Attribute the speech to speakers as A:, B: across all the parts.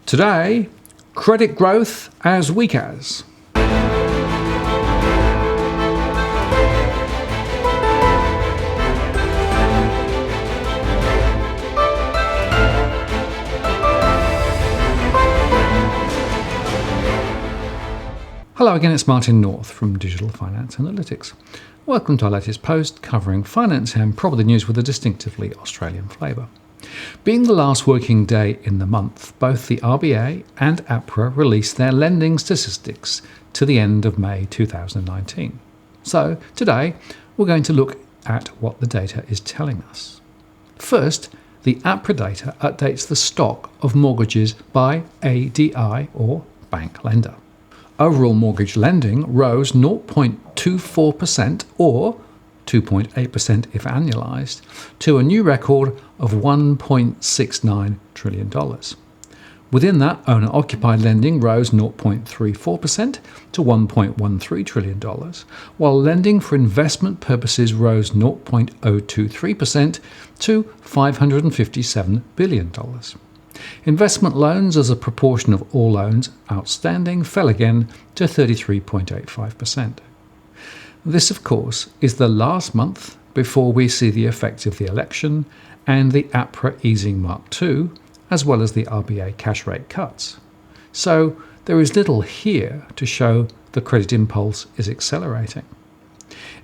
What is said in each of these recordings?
A: Today, credit growth as weak as. Hello again, it's Martin North from Digital Finance Analytics. Welcome to our latest post covering finance and property news with a distinctively Australian flavour. Being the last working day in the month, both the RBA and APRA released their lending statistics to the end of May 2019. So today we're going to look at what the data is telling us. First, the APRA data updates the stock of mortgages by ADI or bank lender. Overall mortgage lending rose 0.24% or 2.8% if annualised to a new record of $1.69 trillion. Within that, owner-occupied lending rose 0.34% to $1.13 trillion, while lending for investment purposes rose 0.023% to $557 billion. Investment loans as a proportion of all loans outstanding fell again to 33.85%. This, of course, is the last month before we see the effect of the election and the APRA easing Mark II, as well as the RBA cash rate cuts. So there is little here to show the credit impulse is accelerating.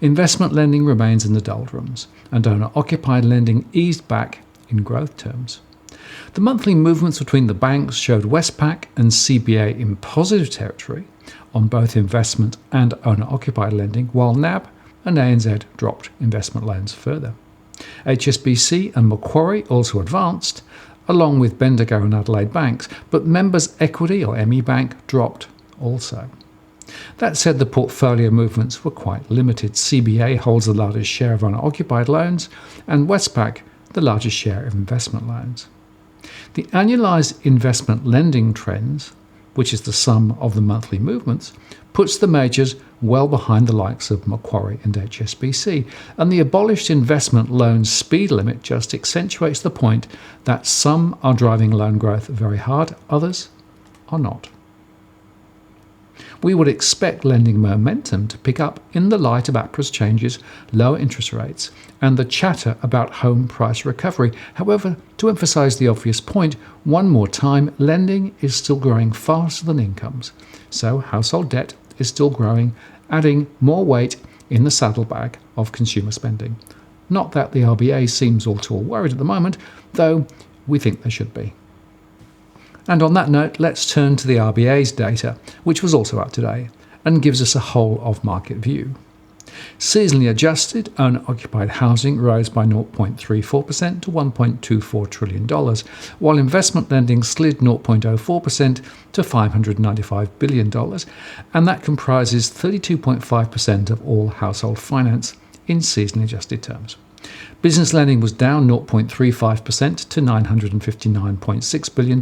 A: Investment lending remains in the doldrums, and owner-occupied lending eased back in growth terms. The monthly movements between the banks showed Westpac and CBA in positive territory on both investment and owner-occupied lending, while NAB and ANZ dropped investment loans further. HSBC and Macquarie also advanced, along with Bendigo and Adelaide banks, but Members Equity or ME Bank dropped also. That said, the portfolio movements were quite limited. CBA holds the largest share of owner-occupied loans and Westpac the largest share of investment loans. The annualised investment lending trends, which is the sum of the monthly movements, puts the majors well behind the likes of Macquarie and HSBC, and the abolished investment loan speed limit just accentuates the point that some are driving loan growth very hard, others are not. We would expect lending momentum to pick up in the light of APRA's changes, lower interest rates, and the chatter about home price recovery. However, to emphasise the obvious point, one more time, lending is still growing faster than incomes. So household debt is still growing, adding more weight in the saddlebag of consumer spending. Not that the RBA seems all too worried at the moment, though we think they should be. And on that note, let's turn to the RBA's data, which was also out today, and gives us a whole-of-market view. Seasonally adjusted, owner-occupied housing rose by 0.34% to $1.24 trillion, while investment lending slid 0.04% to $595 billion, and that comprises 32.5% of all household finance in seasonally adjusted terms. Business lending was down 0.35% to $959.6 billion,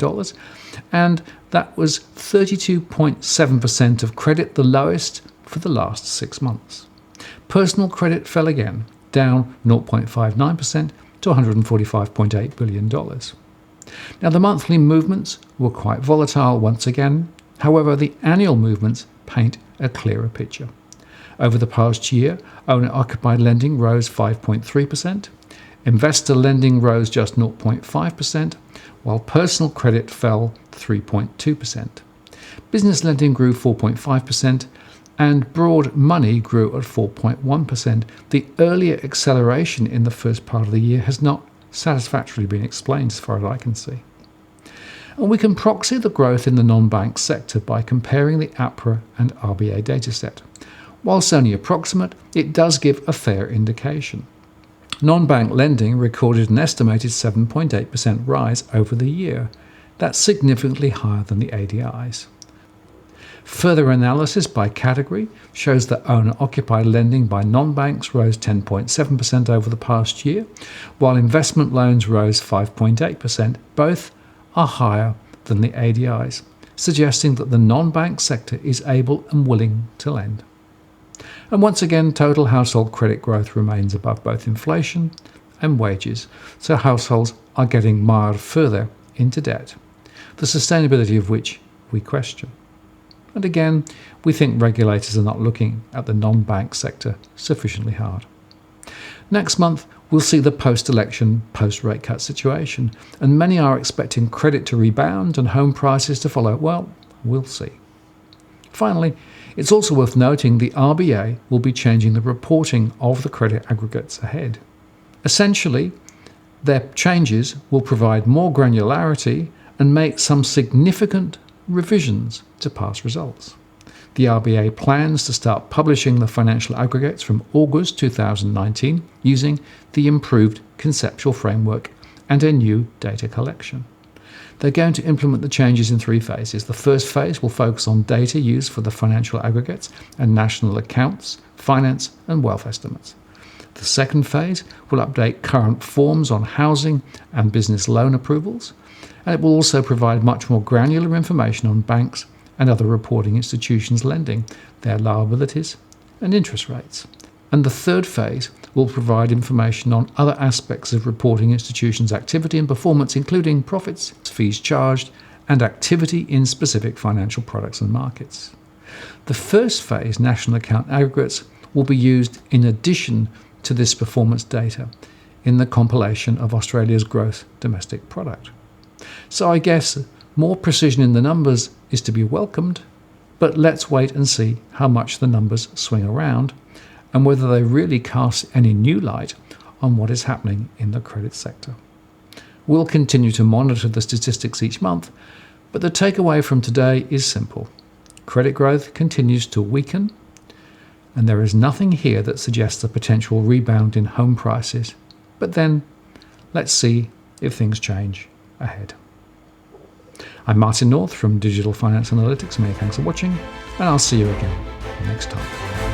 A: and that was 32.7% of credit, the lowest for the last 6 months. Personal credit fell again, down 0.59% to $145.8 billion. Now, the monthly movements were quite volatile once again. However, the annual movements paint a clearer picture. Over the past year, owner-occupied lending rose 5.3%, investor lending rose just 0.5%, while personal credit fell 3.2%. Business lending grew 4.5%, and broad money grew at 4.1%. The earlier acceleration in the first part of the year has not satisfactorily been explained as far as I can see. And we can proxy the growth in the non-bank sector by comparing the APRA and RBA dataset. Whilst only approximate, it does give a fair indication. Non-bank lending recorded an estimated 7.8% rise over the year. That's significantly higher than the ADIs. Further analysis by category shows that owner-occupied lending by non-banks rose 10.7% over the past year, while investment loans rose 5.8%. Both are higher than the ADIs, suggesting that the non-bank sector is able and willing to lend. And once again, total household credit growth remains above both inflation and wages, so households are getting mired further into debt. the sustainability of which we question. And again, we think regulators are not looking at the non-bank sector sufficiently hard. Next month, we'll see the post-election, post-rate cut situation, and many are expecting credit to rebound and home prices to follow. Well, we'll see. Finally, it's also worth noting the RBA will be changing the reporting of the credit aggregates ahead. Essentially, their changes will provide more granularity and make some significant revisions to past results. The RBA plans to start publishing the financial aggregates from August 2019 using the improved conceptual framework and a new data collection. They're going to implement the changes in 3 phases. The first phase will focus on data used for the financial aggregates and national accounts, finance and wealth estimates. The second phase will update current forms on housing and business loan approvals, and it will also provide much more granular information on banks and other reporting institutions lending, their liabilities and interest rates. And the third phase will provide information on other aspects of reporting institutions' activity and performance, including profits, fees charged, and activity in specific financial products and markets. The first phase, national account aggregates, will be used in addition to this performance data in the compilation of Australia's gross domestic product. So I guess more precision in the numbers is to be welcomed, but let's wait and see how much the numbers swing around and whether they really cast any new light on what is happening in the credit sector. We'll continue to monitor the statistics each month, but the takeaway from today is simple. Credit growth continues to weaken, and there is nothing here that suggests a potential rebound in home prices. But then, let's see if things change ahead. I'm Martin North from Digital Finance Analytics. Many thanks for watching, and I'll see you again next time.